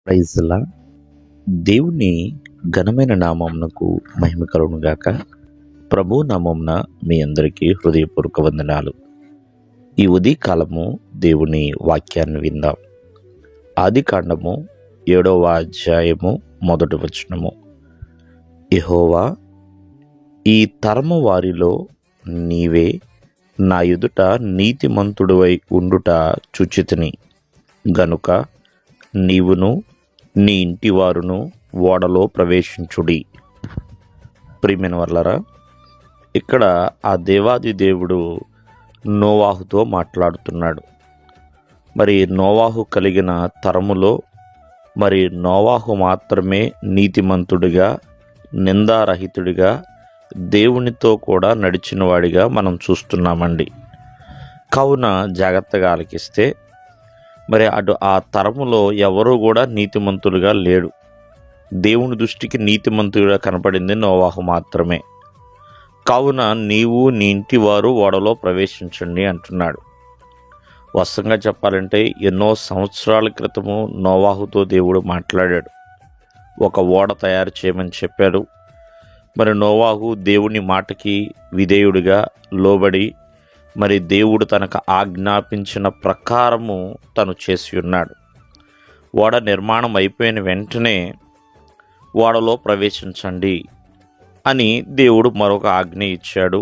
ప్రైజ్లా దేవుని ఘనమైన నామమునకు మహిమ కలుగును గాక. ప్రభు నామమున మీ అందరికీ హృదయపూర్వక వందనాలు. ఈ ఉదయకాలము దేవుని వాక్యాన్ని విందాం. ఆదికాండము 7వ అధ్యాయము 1వ వచనము. యెహోవా, ఈ తరము వారిలో నీవే నా ఎదుట నీతిమంతుడివై ఉండుట చూచితిని గనుక నీవును నీ ఇంటివారును ఓడలో ప్రవేశించుడి. ప్రియమైన వర్లరా, ఇక్కడ ఆ దేవాది దేవుడు నోవాహుతో మాట్లాడుతున్నాడు. మరి నోవాహు కలిగిన తరములో మరి నోవాహు మాత్రమే నీతిమంతుడిగా, నిందారహితుడిగా, దేవునితో కూడా నడిచిన వాడిగా మనం చూస్తున్నామండి. కావున జాగ్రత్తగా ఆలకిస్తే మరి ఆ తరములో ఎవరూ కూడా నీతిమంతులుగా లేడు. దేవుని దృష్టికి నీతిమంతుడిగా కనపడింది నోవాహు మాత్రమే. కావున నీవు నీ ఇంటి వారు ఓడలో ప్రవేశించండి అంటున్నాడు. వాస్తవంగా చెప్పాలంటే ఎన్నో సంవత్సరాల క్రితము నోవాహుతో దేవుడు మాట్లాడాడు. ఒక ఓడ తయారు చేయమని చెప్పాడు. మరి నోవాహు దేవుని మాటకి విధేయుడిగా లోబడి మరి దేవుడు తనకు ఆజ్ఞాపించిన ప్రకారము తను చేసి ఉన్నాడు. ఓడ నిర్మాణం అయిపోయిన వెంటనే ఓడలో ప్రవేశించండి అని దేవుడు మరొక ఆజ్ఞ ఇచ్చాడు.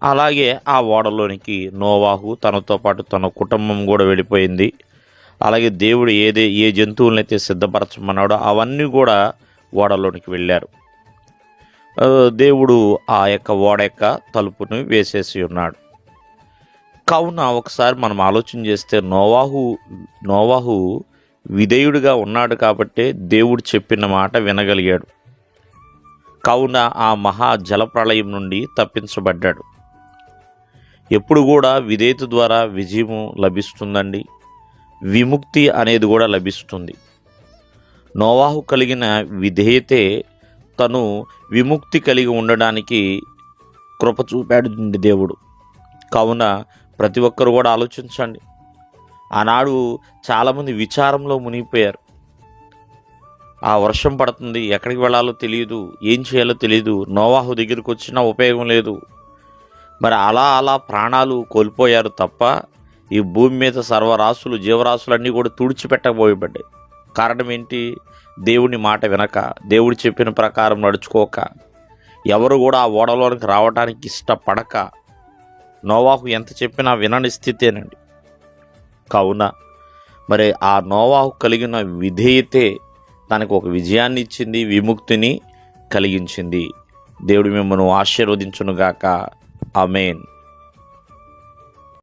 అలాగే ఆ ఓడలోనికి నోవాహు తనతో పాటు తన కుటుంబం కూడా వెళ్ళిపోయింది. అలాగే దేవుడు ఏ జంతువులనైతే సిద్ధపరచమన్నాడో అవన్నీ కూడా ఓడలోనికి వెళ్ళారు. దేవుడు ఆ యొక్క ఓడ యొక్క తలుపును వేసేసి ఉన్నాడు. కావున ఒకసారి మనం ఆలోచన చేస్తే నోవాహు విధేయుడిగా ఉన్నాడు కాబట్టే దేవుడు చెప్పిన మాట వినగలిగాడు. కావున ఆ మహా జలప్రళయం నుండి తప్పించబడ్డాడు. ఎప్పుడు కూడా విధేయత ద్వారా విజయము లభిస్తుందండి, విముక్తి అనేది కూడా లభిస్తుంది. నోవాహు కలిగిన విధేయతే తను విముక్తి కలిగి ఉండడానికి కృప చూపాడు దేవుడు. కావున ప్రతి ఒక్కరు కూడా ఆలోచించండి. ఆనాడు చాలామంది విచారంలో మునిగిపోయారు. ఆ వర్షం పడుతుంది, ఎక్కడికి వెళ్ళాలో తెలియదు, ఏం చేయాలో తెలియదు, నోవాహు దగ్గరికి వచ్చినా ఉపయోగం లేదు. మరి అలా ప్రాణాలు కోల్పోయారు తప్ప ఈ భూమి మీద సర్వరాశులు జీవరాశులన్నీ కూడా తుడిచిపెట్టబోయబడ్డాయి. కారణం ఏంటి? దేవుని మాట వినక, దేవుడు చెప్పిన ప్రకారం నడుచుకోక, ఎవరు కూడా ఆ ఓడలోనికి రావడానికి ఇష్టపడక, నోవాహు ఎంత చెప్పినా వినని స్థితేనండి. కావున మరి ఆ నోవాహు కలిగిన విధేయతే తనకు ఒక విజయాన్ని ఇచ్చింది, విముక్తిని కలిగించింది. దేవుడు మిమ్మల్ని ఆశీర్వదించునుగాక. ఆమేన్.